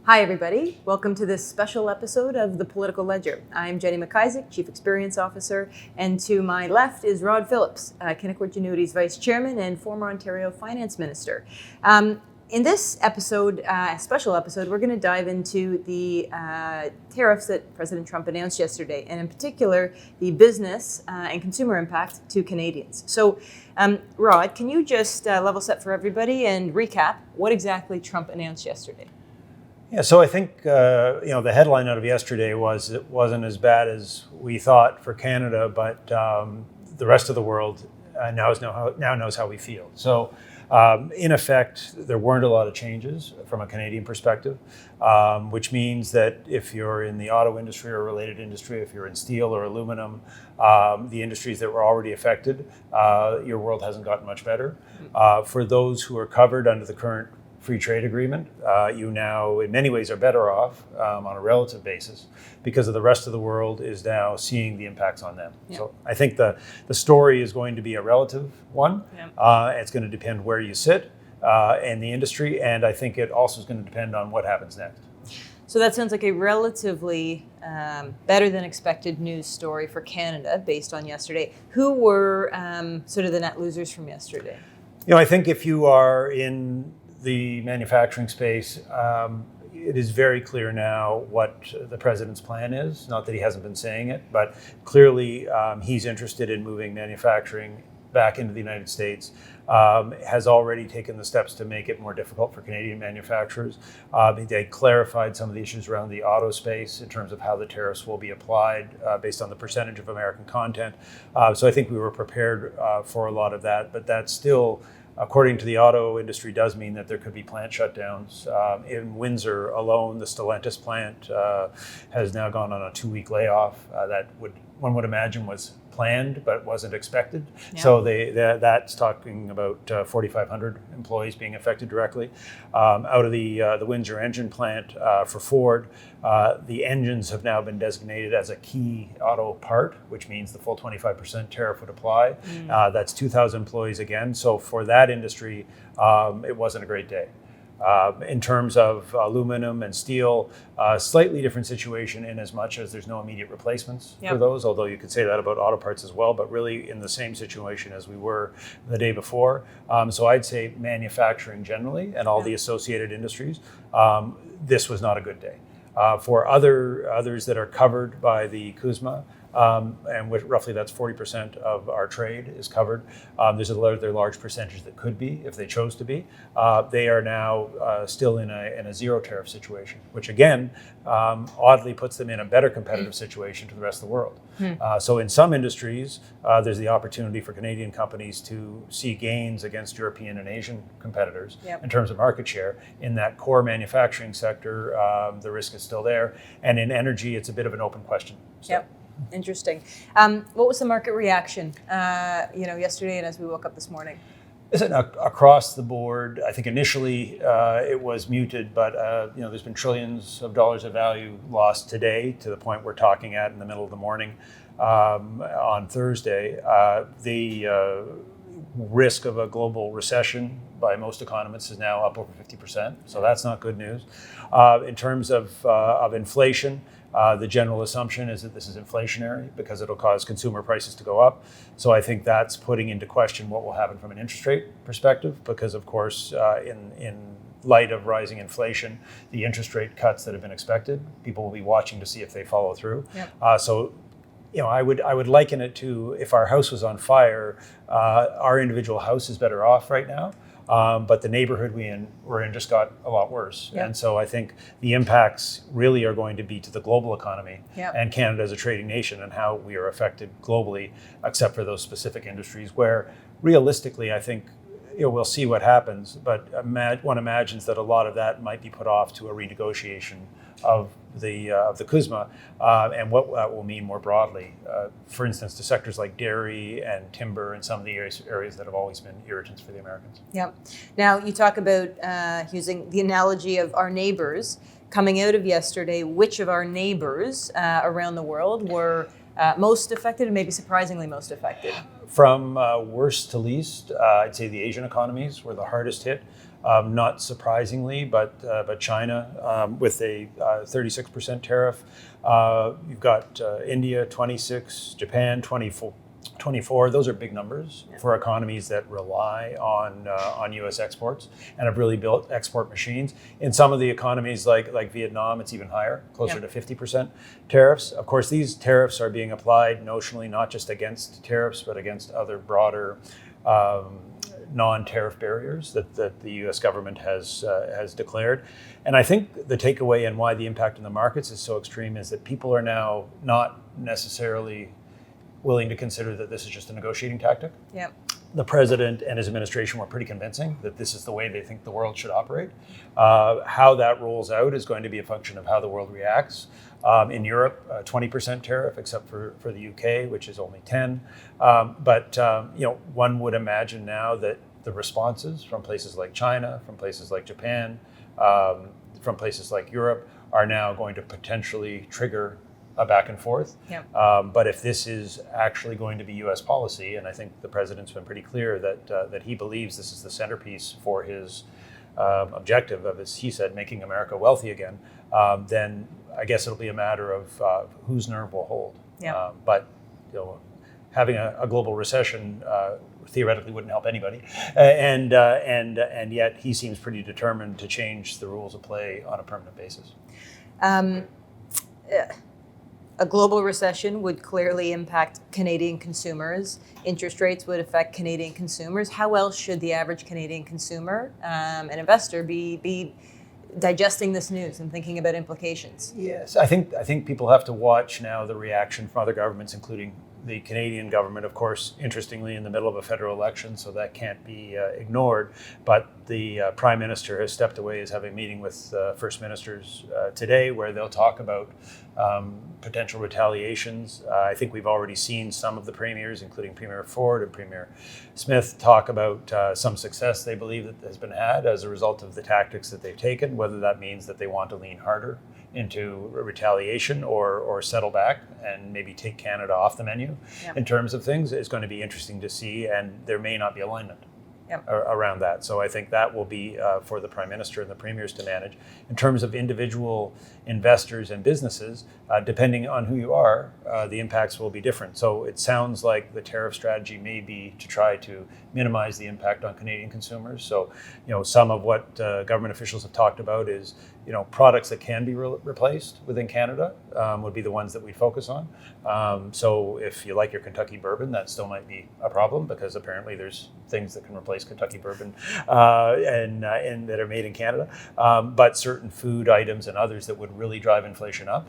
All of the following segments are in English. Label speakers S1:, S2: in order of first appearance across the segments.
S1: Hi, everybody. Welcome to this special episode of The Political Ledger. I'm Jenny McIsaac, Chief Experience Officer, and to my left is Rod Phillips, Canaccord Genuity's Vice Chairman and former Ontario Finance Minister. In this episode, special episode, we're going to dive into the tariffs that President Trump announced yesterday, and in particular, the business and consumer impact to Canadians. So, Rod, can you just level set for everybody and recap what exactly Trump announced yesterday?
S2: Yeah, so I think the headline out of yesterday was it wasn't as bad as we thought for Canada, but the rest of the world now knows how we feel. So in effect, there weren't a lot of changes from a Canadian perspective, which means that if you're in the auto industry or related industry, if you're in steel or aluminum, the industries that were already affected, your world hasn't gotten much better. For those who are covered under the current free trade agreement, you now in many ways are better off on a relative basis because of the rest of the world is now seeing the impacts on them. Yeah. So I think the story is going to be a relative one. Yeah. It's going to depend where you sit in the industry, and I think it also is going to depend on what happens next.
S1: So that sounds like a relatively better than expected news story for Canada based on yesterday. Who were sort of the net losers from yesterday?
S2: I think if you are in the manufacturing space, it is very clear now what the president's plan is. Not that he hasn't been saying it, but clearly he's interested in moving manufacturing back into the United States, has already taken the steps to make it more difficult for Canadian manufacturers. They clarified some of the issues around the auto space in terms of how the tariffs will be applied based on the percentage of American content. So I think we were prepared for a lot of that, but that's still, according to the auto industry, does mean that there could be plant shutdowns. In Windsor alone, the Stellantis plant has now gone on a 2-week layoff. That one would imagine was planned but wasn't expected. Yeah. So that's talking about 4,500 employees being affected directly. Out of the Windsor engine plant for Ford, the engines have now been designated as a key auto part, which means the full 25% tariff would apply. That's 2,000 employees again. So for that industry, it wasn't a great day. In terms of aluminum and steel, slightly different situation in as much as there's no immediate replacements for those, although you could say that about auto parts as well, but really in the same situation as we were the day before. So I'd say manufacturing generally and all the associated industries, this was not a good day. For others that are covered by the CUSMA, and roughly that's 40% of our trade is covered. There's another large percentage that could be, if they chose to be. They are now still in a zero tariff situation, which again, oddly puts them in a better competitive situation to the rest of the world. So in some industries, there's the opportunity for Canadian companies to see gains against European and Asian competitors in terms of market share. In that core manufacturing sector, the risk is still there. And in energy, it's a bit of an open question. So.
S1: Interesting. What was the market reaction, yesterday and as we woke up this morning?
S2: Listen, across the board, I think initially it was muted, but there's been trillions of dollars of value lost today to the point we're talking at in the middle of the morning on Thursday. The risk of a global recession by most economists is now up over 50%, so that's not good news. In terms of inflation, the general assumption is that this is inflationary because it'll cause consumer prices to go up. So I think that's putting into question what will happen from an interest rate perspective, because of course, in light of rising inflation, the interest rate cuts that have been expected, people will be watching to see if they follow through. So I would liken it to if our house was on fire, our individual house is better off right now. But the neighborhood we're in just got a lot worse. And so I think the impacts really are going to be to the global economy and Canada as a trading nation and how we are affected globally, except for those specific industries where realistically, I think we'll see what happens. But one imagines that a lot of that might be put off to a renegotiation of the CUSMA and what that will mean more broadly. For instance, to sectors like dairy and timber and some of the areas that have always been irritants for the Americans.
S1: Now, you talk about using the analogy of our neighbors. Coming out of yesterday, which of our neighbors around the world were most affected and maybe surprisingly most affected?
S2: From worst to least, I'd say the Asian economies were the hardest hit. not surprisingly, but China with a 36% tariff. You've got India 26, Japan 24. Those are big numbers for economies that rely on U.S. exports and have really built export machines. In some of the economies like Vietnam, it's even higher, closer to 50% tariffs. Of course, these tariffs are being applied notionally not just against tariffs, but against other broader non-tariff barriers that the U.S. government has declared. And I think the takeaway and why the impact on the markets is so extreme is that people are now not necessarily willing to consider that this is just a negotiating tactic.
S1: Yep.
S2: The president and his administration were pretty convincing that this is the way they think the world should operate. How that rolls out is going to be a function of how the world reacts. In Europe, 20% tariff, except for the UK, which is only 10. But one would imagine now that the responses from places like China, from places like Japan, from places like Europe are now going to potentially trigger a back and forth.
S1: Yep.
S2: But if this is actually going to be U.S. policy, and I think the president's been pretty clear that he believes this is the centerpiece for his objective of, as he said, making America wealthy again, then I guess it'll be a matter of whose nerve will hold.
S1: Yep.
S2: But having a global recession theoretically wouldn't help anybody, and yet he seems pretty determined to change the rules of play on a permanent basis.
S1: A global recession would clearly impact Canadian consumers. Interest rates would affect Canadian consumers. How else should the average Canadian consumer, an investor, be digesting this news and thinking about implications?
S2: Yes, I think people have to watch now the reaction from other governments, including the Canadian government, of course, interestingly, in the middle of a federal election, so that can't be ignored. But the Prime Minister has stepped away, is having a meeting with First Ministers today where they'll talk about potential retaliations. I think we've already seen some of the premiers, including Premier Ford and Premier Smith, talk about some success they believe that has been had as a result of the tactics that they've taken, whether that means that they want to lean harder into retaliation or settle back and maybe take Canada off the menu. Yep. In terms of things is going to be interesting to see, and there may not be alignment. Yep. Around that. So I think that will be for the Prime Minister and the Premiers to manage. In terms of individual investors and businesses, depending on who you are, the impacts will be different. So it sounds like the tariff strategy may be to try to minimize the impact on Canadian consumers. So, some of what government officials have talked about is, products that can be replaced within Canada would be the ones that we focus on. So if you like your Kentucky bourbon, that still might be a problem because apparently there's things that can replace Kentucky bourbon and that are made in Canada. But certain food items and others that would really drive inflation up,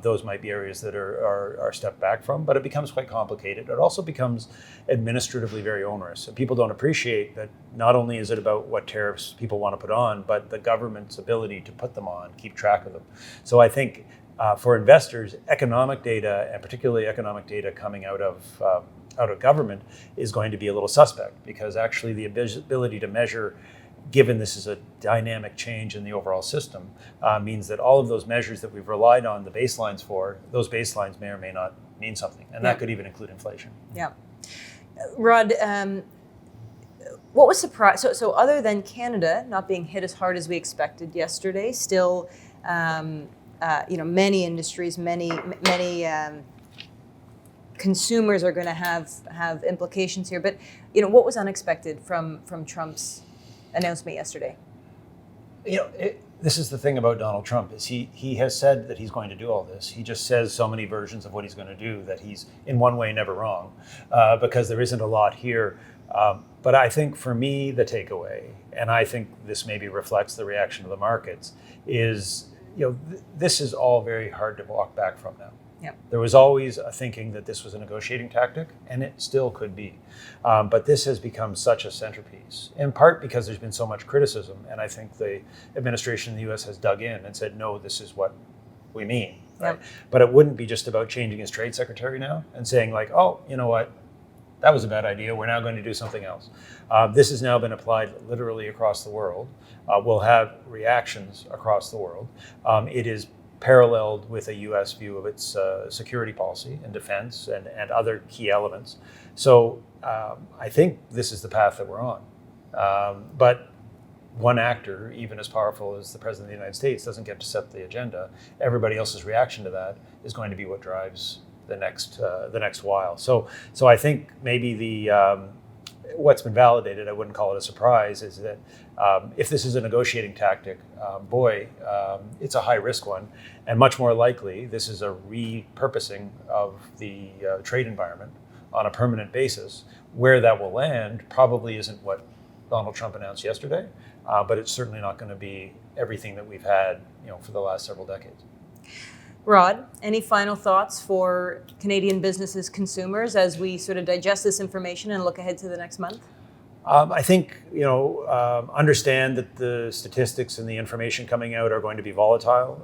S2: those might be areas that are stepped back from, but it becomes quite complicated. It also becomes administratively very onerous. And people don't appreciate that not only is it about what tariffs people want to put on, but the government's ability to put them on, keep track of them. So I think for investors, economic data, and particularly economic data coming out of government, is going to be a little suspect, because actually the ability to measure, given this is a dynamic change in the overall system, means that all of those measures that we've relied on the baselines for, those baselines may or may not mean something. And that could even include inflation. Yeah.
S1: Rod, what was surprised? So other than Canada not being hit as hard as we expected yesterday, still, many industries, many consumers are going to have implications here. But what was unexpected from Trump's announcement yesterday?
S2: This is the thing about Donald Trump, is he has said that he's going to do all this. He just says so many versions of what he's going to do that he's in one way never wrong, because there isn't a lot here. But I think for me, the takeaway, and I think this maybe reflects the reaction of the markets, is this is all very hard to walk back from now. Yep. There was always a thinking that this was a negotiating tactic, and it still could be. But this has become such a centerpiece, in part because there's been so much criticism, and I think the administration in the U.S. has dug in and said, no, this is what we mean. Right? Yep. But it wouldn't be just about changing his trade secretary now and saying like, oh, you know what, that was a bad idea, we're now going to do something else. This has now been applied literally across the world. We'll have reactions across the world. It is paralleled with a U.S. view of its security policy and defense and other key elements. So I think this is the path that we're on. But one actor, even as powerful as the President of the United States, doesn't get to set the agenda, everybody else's reaction to that is going to be what drives the next while. So I think maybe what's been validated, I wouldn't call it a surprise, is that if this is a negotiating tactic, it's a high risk one, and much more likely this is a repurposing of the trade environment on a permanent basis. Where that will land probably isn't what Donald Trump announced yesterday, but it's certainly not going to be everything that we've had, for the last several decades.
S1: Rod, any final thoughts for Canadian businesses, consumers, as we sort of digest this information and look ahead to the next month?
S2: I think, understand that the statistics and the information coming out are going to be volatile,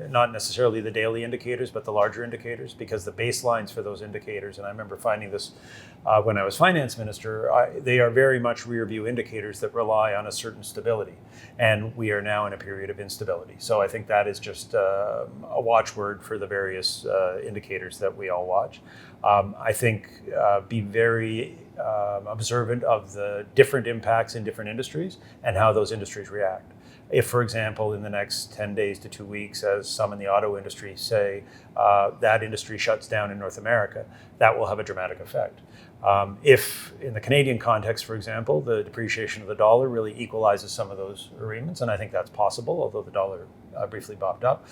S2: not necessarily the daily indicators, but the larger indicators, because the baselines for those indicators, and I remember finding this when I was finance minister, they are very much rear view indicators that rely on a certain stability. And we are now in a period of instability. So I think that is just a watchword for the various indicators that we all watch. I think be very observant of the different impacts in different industries and how those industries react. If, for example, in the next 10 days to 2 weeks, as some in the auto industry say, that industry shuts down in North America, that will have a dramatic effect. If, in the Canadian context, for example, the depreciation of the dollar really equalizes some of those agreements, and I think that's possible, although the dollar briefly bopped up,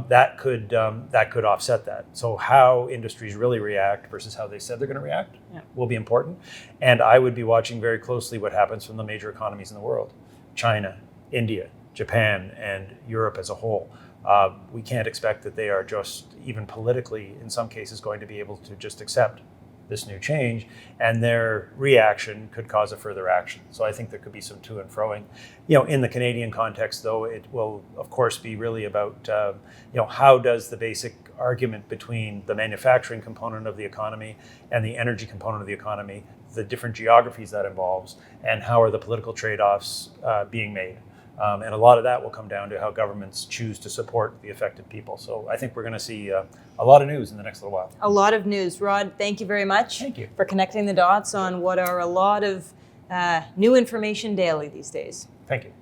S2: that could offset that. So how industries really react versus how they said they're going to react will be important. And I would be watching very closely what happens from the major economies in the world: China, India, Japan, and Europe as a whole. We can't expect that they are just, even politically, in some cases, going to be able to just accept this new change, and their reaction could cause a further action. So I think there could be some to and froing. In the Canadian context, though, it will, of course, be really about, how does the basic argument between the manufacturing component of the economy and the energy component of the economy, the different geographies that involves, and how are the political trade-offs being made. And a lot of that will come down to how governments choose to support the affected people. So I think we're going to see a lot of news in the next little while.
S1: A lot of news. Rod, thank you very much.
S2: Thank you
S1: for connecting the dots on what are a lot of new information daily these days.
S2: Thank you.